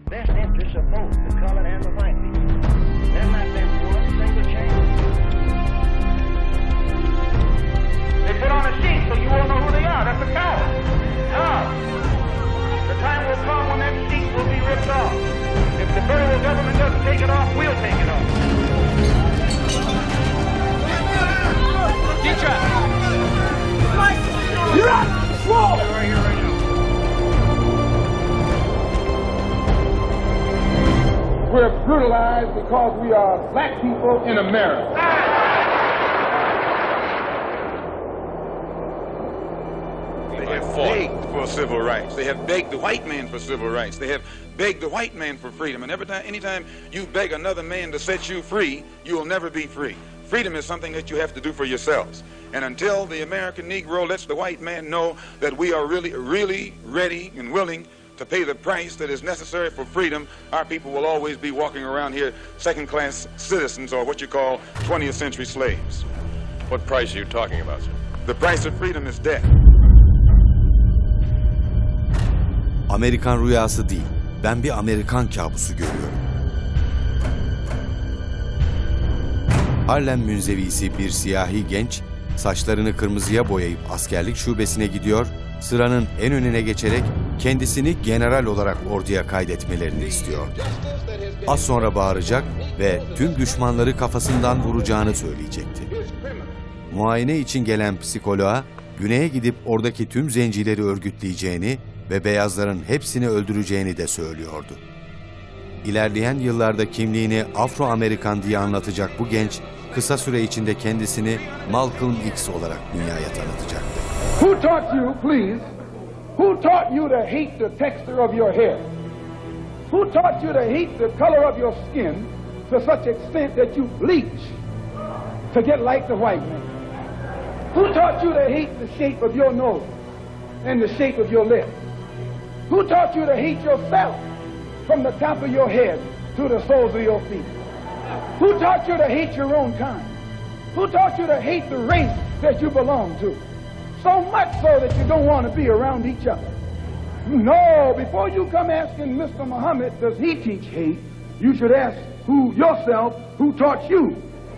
best interests of both the colored and the white people. There's not been one single change. They put on a sheet so you won't know who they are. That's a coward. No. The time will come when that sheet will be ripped off. If the federal government doesn't take it off, we'll take it off. Keep track. You're out! Whoa! Right here, right now. We're brutalized because we are black people in America. They have begged for civil rights. They have begged the white man for civil rights. They have begged the white man for freedom. And anytime you beg another man to set you free, you will never be free. Freedom is something that you have to do for yourselves. And until the American Negro lets the white man know that we are really, really ready and willing to pay the price that is necessary for freedom, our people will always be walking around here second-class citizens, or what you call 20th century slaves. What price are you talking about, sir? The price of freedom is death. Amerikan rüyası değil, ben bir Amerikan kabusu görüyorum. Harlem münzevisi bir siyahi genç, saçlarını kırmızıya boyayıp askerlik şubesine gidiyor, sıranın en önüne geçerek kendisini general olarak orduya kaydetmelerini istiyor. Az sonra bağıracak ve tüm düşmanları kafasından vuracağını söyleyecekti. Muayene için gelen psikoloğa, güneye gidip oradaki tüm zencileri örgütleyeceğini ve beyazların hepsini öldüreceğini de söylüyordu. İlerleyen yıllarda kimliğini Afro-Amerikan diye anlatacak bu genç, kısa süre içinde kendisini Malcolm X olarak dünyaya tanıtacaktı. Who taught you, please? Who taught you to hate the texture of your hair? Who taught you to hate the color of your skin to such extent that you bleach to get like the white man? Who taught you to hate the shape of your nose and the shape of your lips? Who taught you to hate yourself from the top of your head to the soles of your feet? Who taught you to hate your own kind? Who taught you to hate the race that you belong to? So much so that you don't want to be around each other. No, before you come asking Mr. Muhammad, does he teach hate, you should ask yourself, who taught you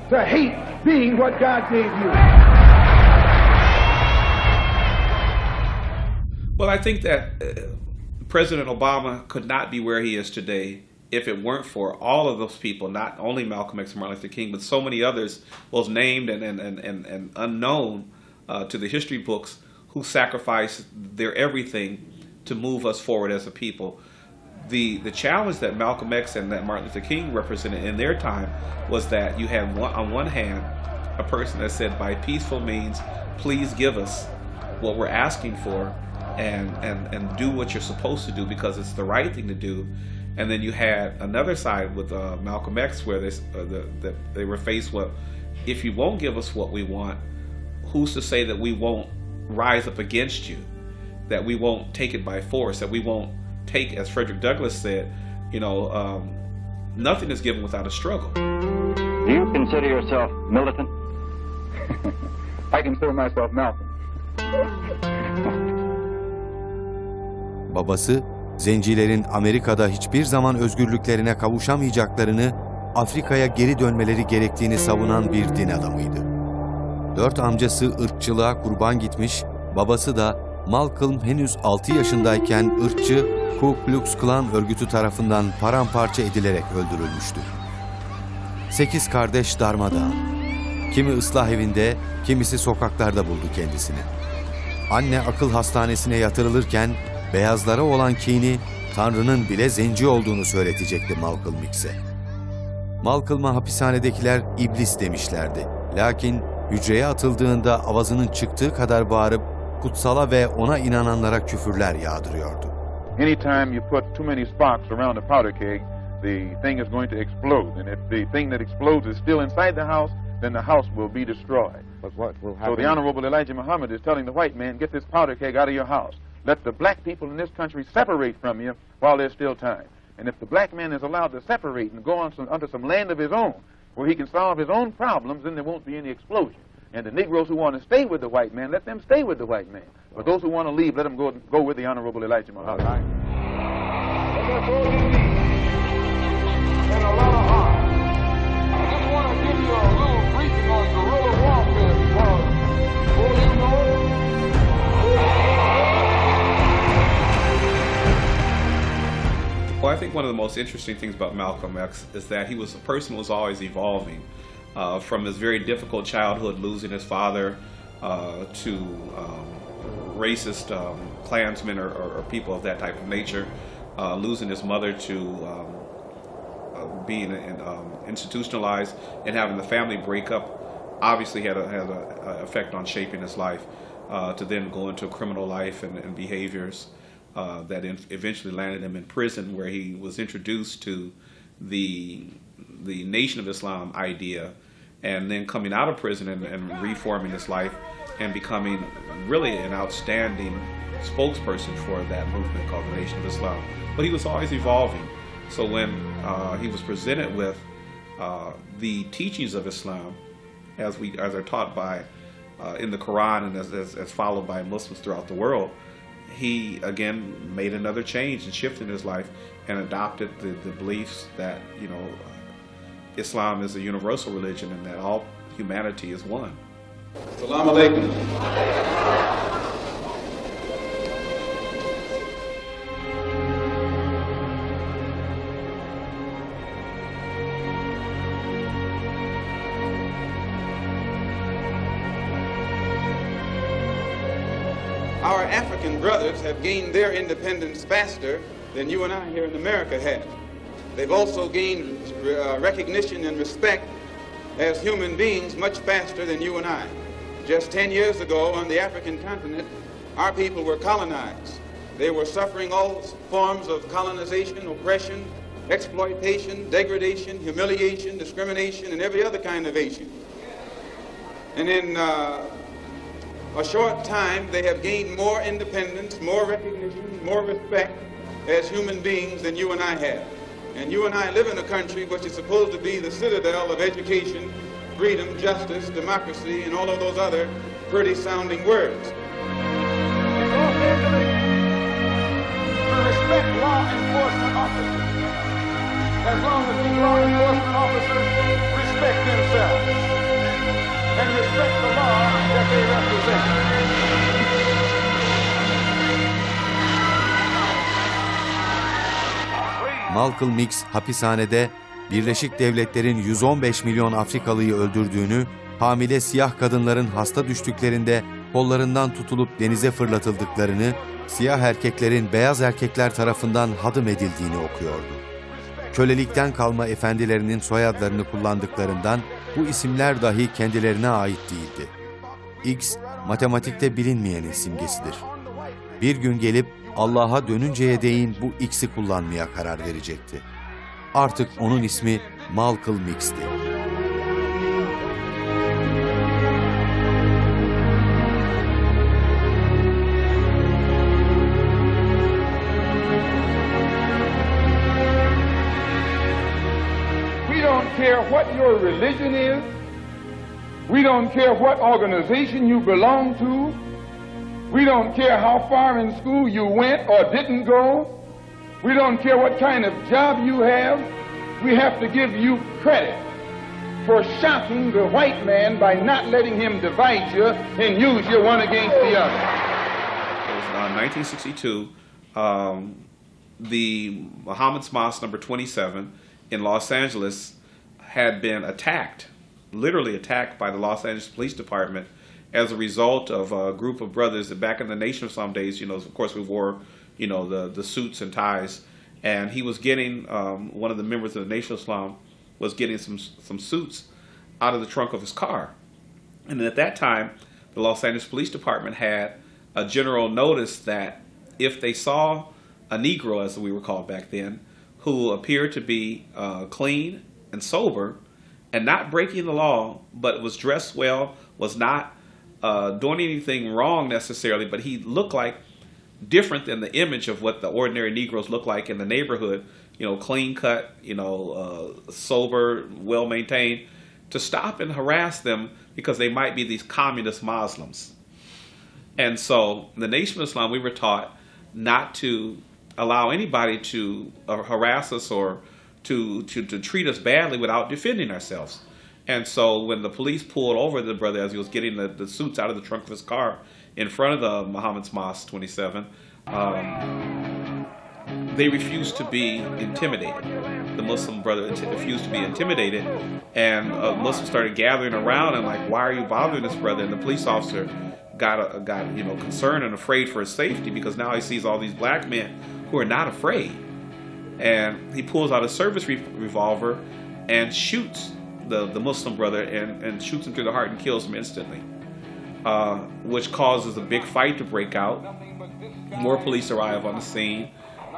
to hate being what God gave you? Well, I think that President Obama could not be where he is today if it weren't for all of those people, not only Malcolm X and Martin Luther King, but so many others, both named and unknown to the history books, who sacrificed their everything to move us forward as a people. The challenge that Malcolm X and that Martin Luther King represented in their time was that you had on one hand a person that said, by peaceful means, please give us what we're asking for, and do what you're supposed to do because it's the right thing to do. And then you had another side with Malcolm X where they were faced with, if you won't give us what we want, who's to say that we won't rise up against you, that we won't take it by force, that we won't take, as Frederick Douglass said, nothing is given without a struggle. Do you consider yourself militant? I consider myself Malcolm. Babası, zencilerin Amerika'da hiçbir zaman özgürlüklerine kavuşamayacaklarını, Afrika'ya geri dönmeleri gerektiğini savunan bir din adamıydı. 4 amcası ırkçılığa kurban gitmiş, babası da Malcolm henüz 6 yaşındayken ırkçı Ku Klux Klan örgütü tarafından paramparça edilerek öldürülmüştü. 8 kardeş darmadağın. Kimi ıslah evinde, kimisi sokaklarda buldu kendisini. Anne akıl hastanesine yatırılırken beyazlara olan kini, Tanrı'nın bile zenci olduğunu söyletecekti Malcolm X'e. Malcolm'a hapishanedekiler iblis demişlerdi. Lakin hücreye atıldığında avazının çıktığı kadar bağırıp kutsala ve ona inananlara küfürler yağdırıyordu. Anytime you put too many sparks around a powder keg, the thing is going to explode. And if the thing that explodes is still inside the house, then the house will be destroyed. But what will happen? So the Honorable Elijah Muhammad is telling the white man, get this powder keg out of your house. Let the black people in this country separate from you while there's still time. And if the black man is allowed to separate and go on onto some land of his own, where he can solve his own problems, then there won't be any explosion. And the Negroes who want to stay with the white man, let them stay with the white man. But those who want to leave, let them go with the Honorable Elijah Muhammad. All right. Well, I think one of the most interesting things about Malcolm X is that he was a person who was always evolving. From his very difficult childhood, losing his father, to racist Klansmen or people of that type of nature, losing his mother to being institutionalized and having the family break up, obviously had an effect on shaping his life, to then go into a criminal life and behaviors that eventually landed him in prison, where he was introduced to the Nation of Islam idea, and then coming out of prison and reforming his life and becoming really an outstanding spokesperson for that movement called the Nation of Islam. But he was always evolving. So when he was presented with the teachings of Islam, as are taught by in the Quran and as followed by Muslims throughout the world, he again made another change and shift in his life and adopted the beliefs that, you know, Islam is a universal religion and that all humanity is one. Assalamu alaikum. Our African brothers have gained their independence faster than you and I here in America have. They've also gained recognition and respect as human beings much faster than you and I. Just 10 years ago on the African continent, our people were colonized. They were suffering all forms of colonization, oppression, exploitation, degradation, humiliation, discrimination, and every other kind of Asian. And in a short time, they have gained more independence, more recognition, more respect as human beings than you and I have. And you and I live in a country which is supposed to be the citadel of education, freedom, justice, democracy, and all of those other pretty sounding words. To respect law enforcement officers, as long as these law enforcement officers respect themselves and respect the law that they represent. Malcolm X hapishanede Birleşik Devletler'in 115 milyon Afrikalıyı öldürdüğünü, hamile siyah kadınların hasta düştüklerinde kollarından tutulup denize fırlatıldıklarını, siyah erkeklerin beyaz erkekler tarafından hadım edildiğini okuyordu. Kölelikten kalma efendilerinin soyadlarını kullandıklarından bu isimler dahi kendilerine ait değildi. X, matematikte bilinmeyenin simgesidir. Bir gün gelip Allah'a dönünceye değin bu X'i kullanmaya karar verecekti. Artık onun ismi Malcolm X'ti. We don't care what your religion is. We don't care what organization you belong to. We don't care how far in school you went or didn't go. We don't care what kind of job you have. We have to give you credit for shocking the white man by not letting him divide you and use you one against the other. It was 1962. The Muhammad's Mosque number 27 in Los Angeles had been attacked, literally attacked by the Los Angeles Police Department as a result of a group of brothers that back in the Nation of Islam days, you know, of course we wore, you know, the suits and ties, and he was getting, one of the members of the Nation of Islam was getting some suits out of the trunk of his car. And at that time, the Los Angeles Police Department had a general notice that if they saw a Negro, as we were called back then, who appeared to be clean and sober and not breaking the law, but was dressed well, was not doing anything wrong necessarily, but he looked like different than the image of what the ordinary Negroes look like in the neighborhood, you know, clean cut, you know, sober, well maintained, to stop and harass them because they might be these communist Muslims. And so the Nation of Islam, we were taught not to allow anybody to harass us or to treat us badly without defending ourselves. And so when the police pulled over the brother as he was getting the suits out of the trunk of his car in front of the Muhammad's Mosque 27, they refused to be intimidated. The Muslim brother refused to be intimidated, and Muslims started gathering around and like, why are you bothering this brother? And the police officer got concerned and afraid for his safety, because now he sees all these black men who are not afraid. And he pulls out a service revolver and shoots the Muslim brother and shoots him through the heart and kills him instantly, which causes a big fight to break out. More police arrive on the scene.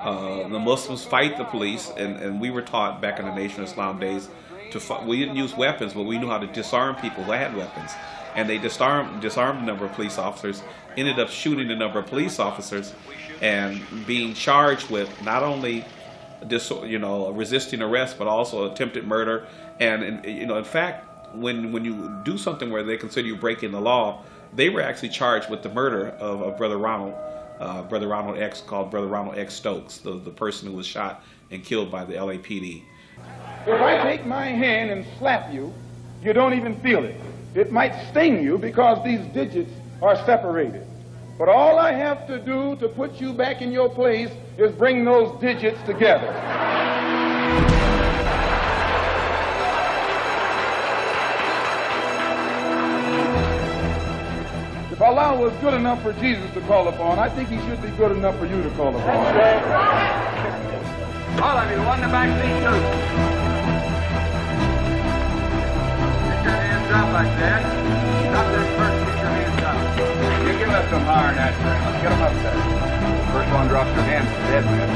The Muslims fight the police, and we were taught back in the Nation of Islam days to fight. We didn't use weapons, but we knew how to disarm people who had weapons. And they disarmed a number of police officers, ended up shooting a number of police officers, and being charged with not only resisting arrest, but also attempted murder. And in fact, when you do something where they consider you breaking the law, they were actually charged with the murder of Brother Ronald X, called Brother Ronald X Stokes, the person who was shot and killed by the LAPD. If I take my hand and slap you, you don't even feel it. It might sting you because these digits are separated. But all I have to do to put you back in your place is bring those digits together. If Allah was good enough for Jesus to call upon, I think he should be good enough for you to call upon. All of you, one in the back seat, too. Get your hands up like that. Stop this first, get your hands up. You give us some higher than that, sir. Let's get them up there. First one drops their hands, the dead man.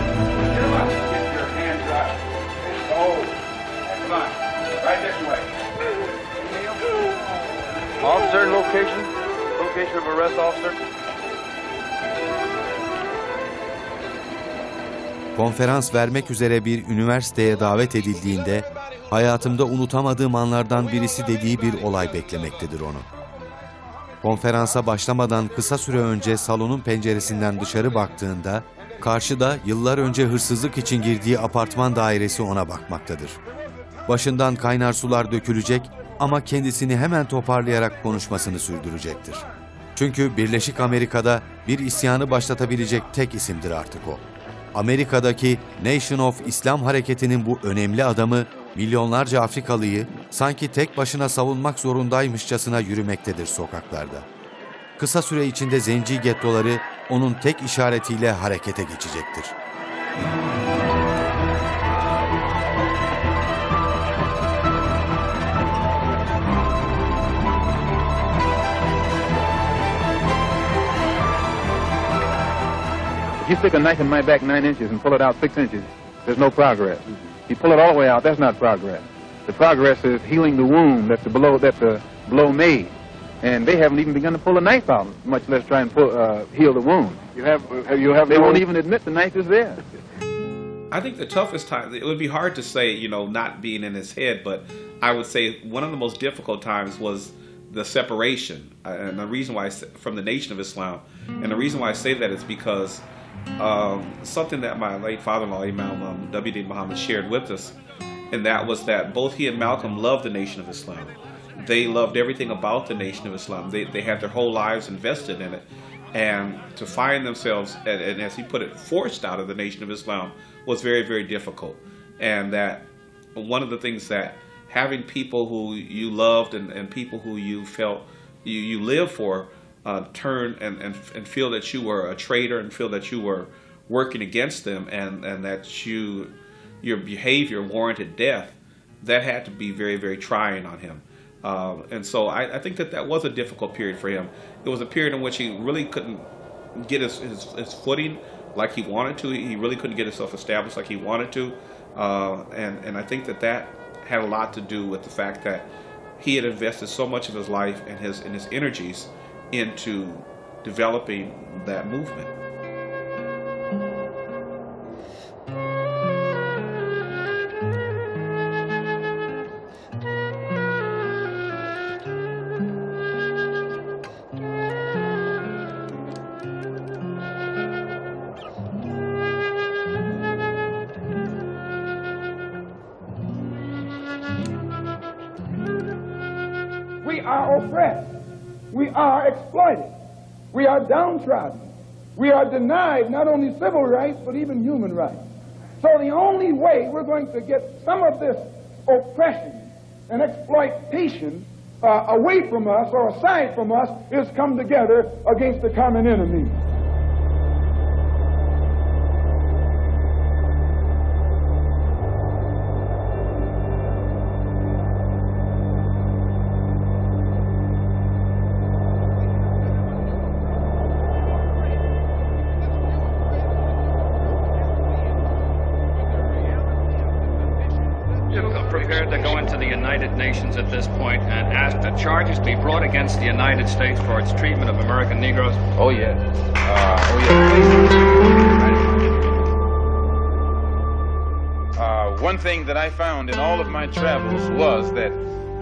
Get them up. Get your hands up. Oh, come on. Right this way. Officer, location of arrest, officer. Konferans vermek üzere bir üniversiteye davet edildiğinde hayatımda unutamadığım anlardan birisi dediği bir olay beklemektedir onu. Konferansa başlamadan kısa süre önce salonun penceresinden dışarı baktığında karşıda yıllar önce hırsızlık için girdiği apartman dairesi ona bakmaktadır. Başından kaynar sular dökülecek ama kendisini hemen toparlayarak konuşmasını sürdürecektir. Çünkü Birleşik Amerika'da bir isyanı başlatabilecek tek isimdir artık o. Amerika'daki Nation of Islam hareketinin bu önemli adamı, milyonlarca Afrikalıyı sanki tek başına savunmak zorundaymışçasına yürümektedir sokaklarda. Kısa süre içinde zenci gettoları onun tek işaretiyle harekete geçecektir. If you stick a knife in my back 9 inches and pull it out 6 inches, there's no progress. If you pull it all the way out, that's not progress. The progress is healing the wound that the blow made. And they haven't even begun to pull the knife out, much less try and heal the wound. They won't even admit the knife is there. I think the toughest time, it would be hard to say, not being in his head, but I would say one of the most difficult times was the separation. And the reason why, from the Nation of Islam, and the reason why I say that is because something that my late father-in-law, Imam W.D. Muhammad, shared with us, and that was that both he and Malcolm loved the Nation of Islam. They loved everything about the Nation of Islam. They had their whole lives invested in it. And to find themselves, and as he put it, forced out of the Nation of Islam was very, very difficult. And that one of the things that having people who you loved and people who you felt you lived for turn and feel that you were a traitor and feel that you were working against them and that your behavior warranted death, that had to be very, very trying on him. And so I think that was a difficult period for him. It was a period in which he really couldn't get his footing like he wanted to. He really couldn't get himself established like he wanted to. And I think that had a lot to do with the fact that he had invested so much of his life and his energies into developing that movement. We are oppressed. We are exploited. We are downtrodden. We are denied not only civil rights, but even human rights. So the only way we're going to get some of this oppression and exploitation away from us or aside from us is come together against the common enemy. Prepared to go into the United Nations at this point and ask that charges be brought against the United States for its treatment of American Negroes? Oh, yeah. One thing that I found in all of my travels was that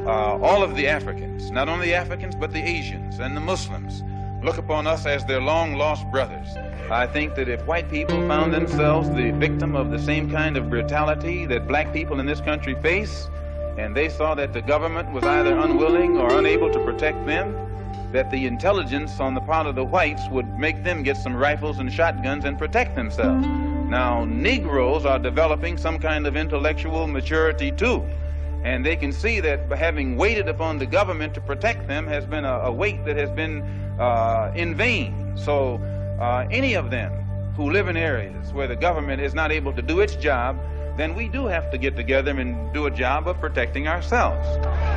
all of the Africans, not only the Africans, but the Asians and the Muslims, look upon us as their long-lost brothers. I think that if white people found themselves the victim of the same kind of brutality that black people in this country face, and they saw that the government was either unwilling or unable to protect them, that the intelligence on the part of the whites would make them get some rifles and shotguns and protect themselves. Now, Negroes are developing some kind of intellectual maturity too, and they can see that having waited upon the government to protect them has been a wait that has been in vain. So any of them who live in areas where the government is not able to do its job, then we do have to get together and do a job of protecting ourselves.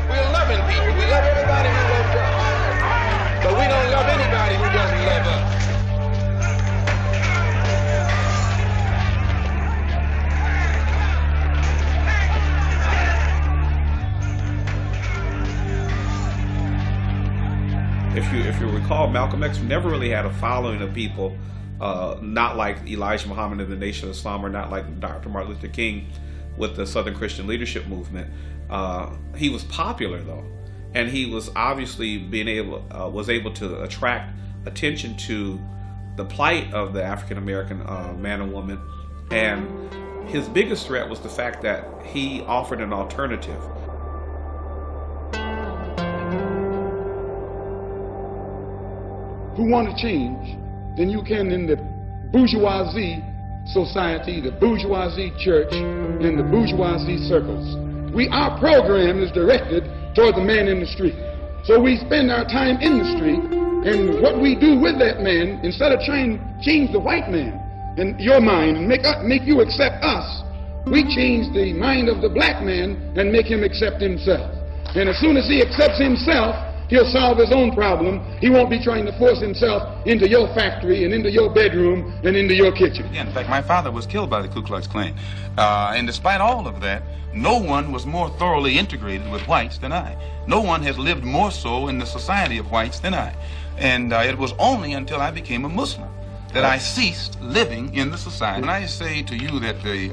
We're loving people. We love everybody who loves us. But we don't love anybody who doesn't love us. If you recall, Malcolm X never really had a following of people, not like Elijah Muhammad and the Nation of Islam, or not like Dr. Martin Luther King with the Southern Christian Leadership Movement. He was popular though, and he was obviously was able to attract attention to the plight of the African American man and woman, and his biggest threat was the fact that he offered an alternative. Who want to change, then you can in the bourgeoisie society, the bourgeoisie church, and the bourgeoisie circles. Our program is directed toward the man in the street. So we spend our time in the street, and what we do with that man, instead of trying to change the white man in your mind and make you accept us, we change the mind of the black man and make him accept himself. And as soon as he accepts himself, he'll solve his own problem. He won't be trying to force himself into your factory and into your bedroom and into your kitchen. In fact, my father was killed by the Ku Klux Klan. And despite all of that, no one was more thoroughly integrated with whites than I. No one has lived more so in the society of whites than I. And it was only until I became a Muslim that I ceased living in the society. When I say to you that the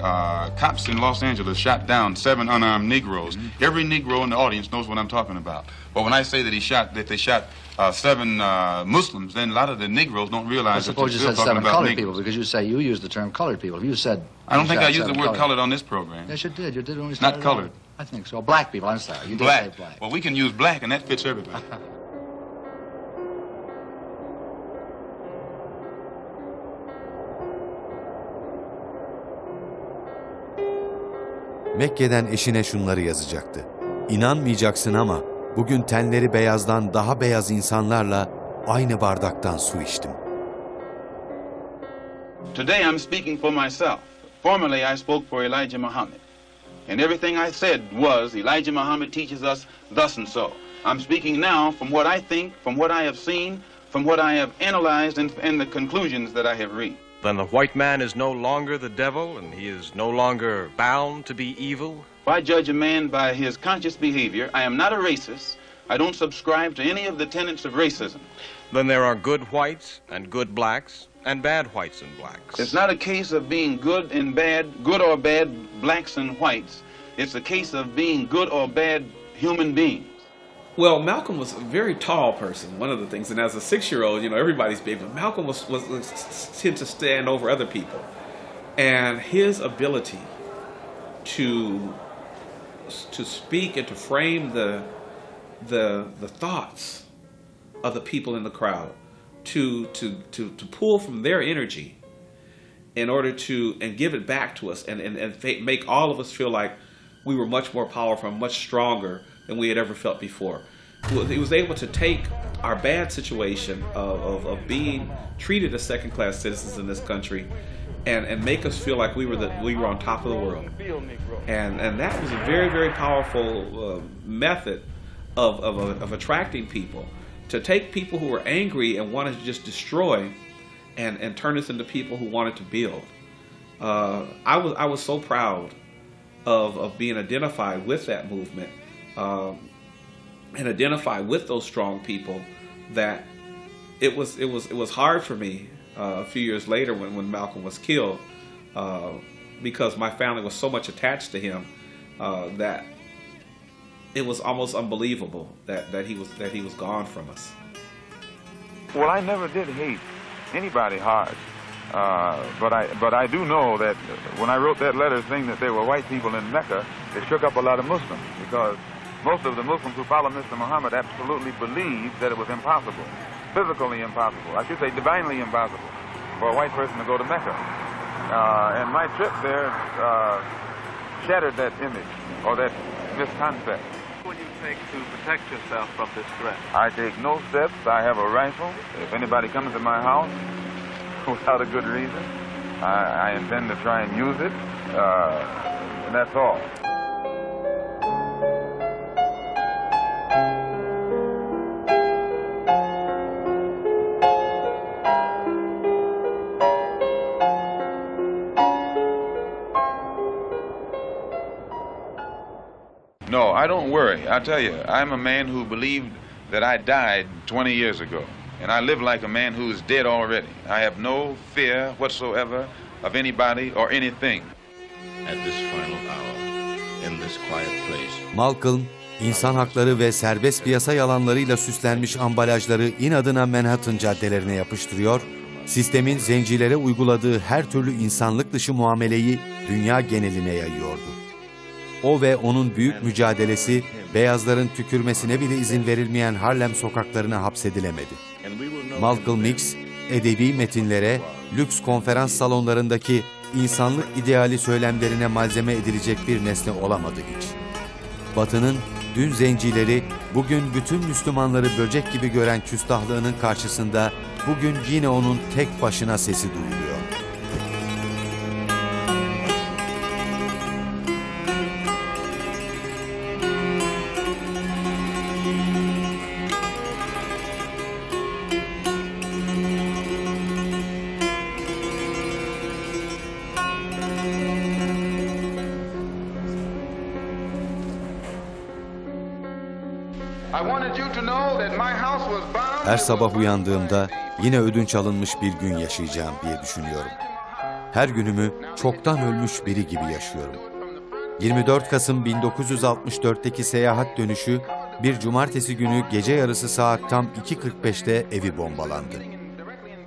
cops in Los Angeles shot down 7 unarmed Negroes, every Negro in the audience knows what I'm talking about. But when I say that they shot 7 Muslims, then a lot of the Negroes don't realize that you're still talking about colored Negroes. people, because you say you used the term colored people. If you said... I don't think I used the word colored on this program. Yes, you did. You did when we started. Not colored. I think so. Black people, I'm sorry. You did Black. say black. Well, we can use black, and that fits everybody. Mekke'den eşine şunları yazacaktı. İnanmayacaksın ama bugün tenleri beyazdan daha beyaz insanlarla aynı bardaktan su içtim. Today I'm speaking for myself. Formerly I spoke for Elijah Muhammad. And everything I said was Elijah Muhammad teaches us thus and so. I'm speaking now from what I think, from what I have seen, from what I have analyzed, and the conclusions that I have reached. Then the white man is no longer the devil, and he is no longer bound to be evil? If I judge a man by his conscious behavior, I am not a racist. I don't subscribe to any of the tenets of racism. Then there are good whites and good blacks and bad whites and blacks. It's not a case of being good and bad, good or bad blacks and whites. It's a case of being good or bad human beings. Well, Malcolm was a very tall person, one of the things, and as a 6-year-old, you know, everybody's big, but Malcolm was tend to stand over other people. And his ability to speak and to frame the thoughts of the people in the crowd, to pull from their energy in order to, and give it back to us and make all of us feel like we were much more powerful and much stronger than we had ever felt before. He was able to take our bad situation of being treated as second-class citizens in this country and make us feel like we were on top of the world. And that was a very, very powerful method of attracting people, to take people who were angry and wanted to just destroy and turn us into people who wanted to build. I was so proud of being identified with that movement and identify with those strong people, that it was hard for me a few years later when Malcolm was killed, because my family was so much attached to him that it was almost unbelievable that he was gone from us. Well, I never did hate anybody hard, but I do know that when I wrote that letter saying that there were white people in Mecca, it shook up a lot of Muslims, because most of the Muslims who follow Mr. Muhammad absolutely believed that it was impossible, physically impossible, I should say divinely impossible, for a white person to go to Mecca. And my trip there shattered that image, or that misconcept. What do you take to protect yourself from this threat? I take no steps. I have a rifle. If anybody comes to my house without a good reason, I intend to try and use it, and that's all. No, I don't worry. I tell you, I'm a man who believed that I died 20 years ago, and I live like a man who is dead already. I have no fear whatsoever of anybody or anything. At this final hour, in this quiet place. Malcolm, insan hakları ve serbest piyasa yalanlarıyla süslenmiş ambalajları inadına Manhattan caddelerine yapıştırıyor, sistemin zencilere uyguladığı her türlü insanlık dışı muameleyi dünya geneline yayıyordu. O ve onun büyük mücadelesi, beyazların tükürmesine bile izin verilmeyen Harlem sokaklarına hapsedilemedi. Malcolm X, edebi metinlere, lüks konferans salonlarındaki insanlık ideali söylemlerine malzeme edilecek bir nesne olamadı hiç. Batı'nın dün zencileri, bugün bütün Müslümanları böcek gibi gören küstahlığının karşısında bugün yine onun tek başına sesi duyuluyor. Her sabah uyandığımda yine ödünç alınmış bir gün yaşayacağım diye düşünüyorum. Her günümü çoktan ölmüş biri gibi yaşıyorum. 24 Kasım 1964'teki seyahat dönüşü bir cumartesi günü gece yarısı saat tam 2.45'te evi bombalandı.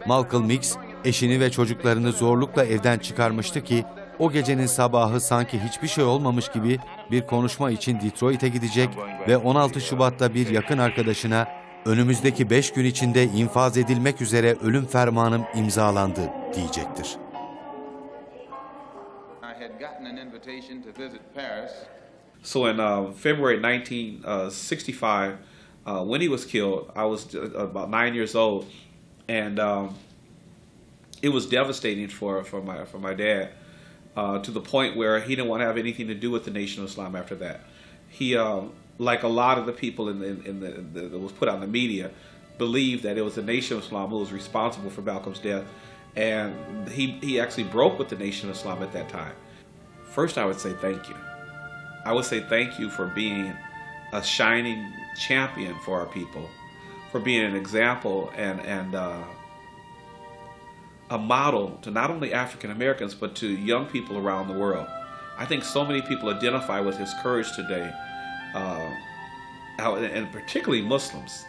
Malcolm X eşini ve çocuklarını zorlukla evden çıkarmıştı ki o gecenin sabahı sanki hiçbir şey olmamış gibi bir konuşma için Detroit'e gidecek ve 16 Şubat'ta bir yakın arkadaşına önümüzdeki 5 gün içinde infaz edilmek üzere ölüm fermanım imzalandı diyecektir. So in February 1965, when he was killed, I was about 9 years old, and it was devastating for my dad, to the point where he didn't want to have anything to do with the Nation of Islam after that. He, like a lot of the people that was put out in the media, believed that it was the Nation of Islam who was responsible for Malcolm's death, and he actually broke with the Nation of Islam at that time. First, I would say thank you. I would say thank you for being a shining champion for our people, for being an example and a model to not only African Americans but to young people around the world. I think so many people identify with his courage today, and particularly Muslims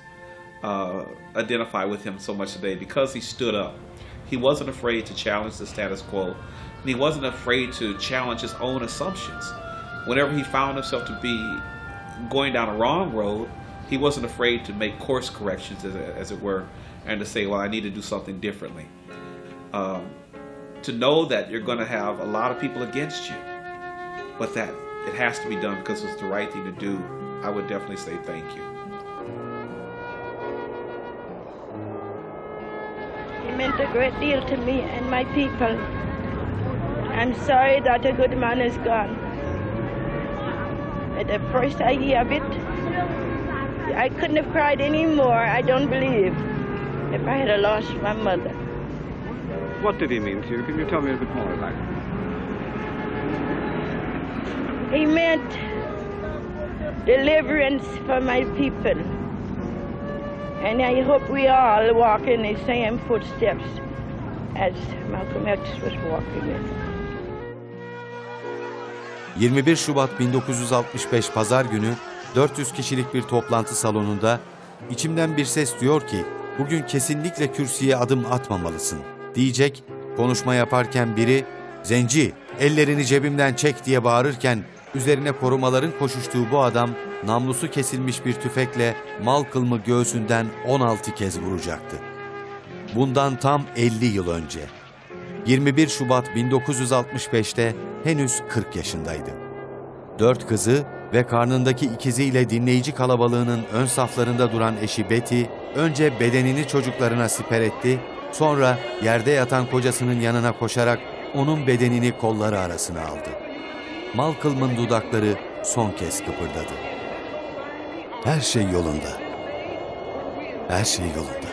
identify with him so much today because he stood up. He wasn't afraid to challenge the status quo, and he wasn't afraid to challenge his own assumptions. Whenever he found himself to be going down a wrong road, he wasn't afraid to make course corrections, as it were, and to say, well, I need to do something differently. to know that you're going to have a lot of people against you, but that it has to be done because it's the right thing to do, I would definitely say thank you. It meant a great deal to me and my people. I'm sorry that a good man is gone. At the first I hear of it, I couldn't have cried any more, I don't believe, if I had lost my mother. What did he mean to you? Can you tell me a bit more about it? He meant deliverance for my people. And I hope we all walk in the same footsteps as Malcolm X was walking in. 21 Şubat 1965 Pazar günü 400 kişilik bir toplantı salonunda içimden bir ses diyor ki bugün kesinlikle kürsüye adım atmamalısın diyecek. Konuşma yaparken biri "Zenci, ellerini cebimden çek" diye bağırırken üzerine korumaların koşuştuğu bu adam namlusu kesilmiş bir tüfekle Malcolm'ı göğsünden 16 kez vuracaktı. Bundan tam 50 yıl önce. 21 Şubat 1965'te henüz 40 yaşındaydı. 4 kızı ve karnındaki ikiziyle dinleyici kalabalığının ön saflarında duran eşi Betty, önce bedenini çocuklarına siper etti, sonra yerde yatan kocasının yanına koşarak onun bedenini kolları arasına aldı. Malcolm'ın dudakları son kez kıpırdadı. Her şey yolunda. Her şey yolunda.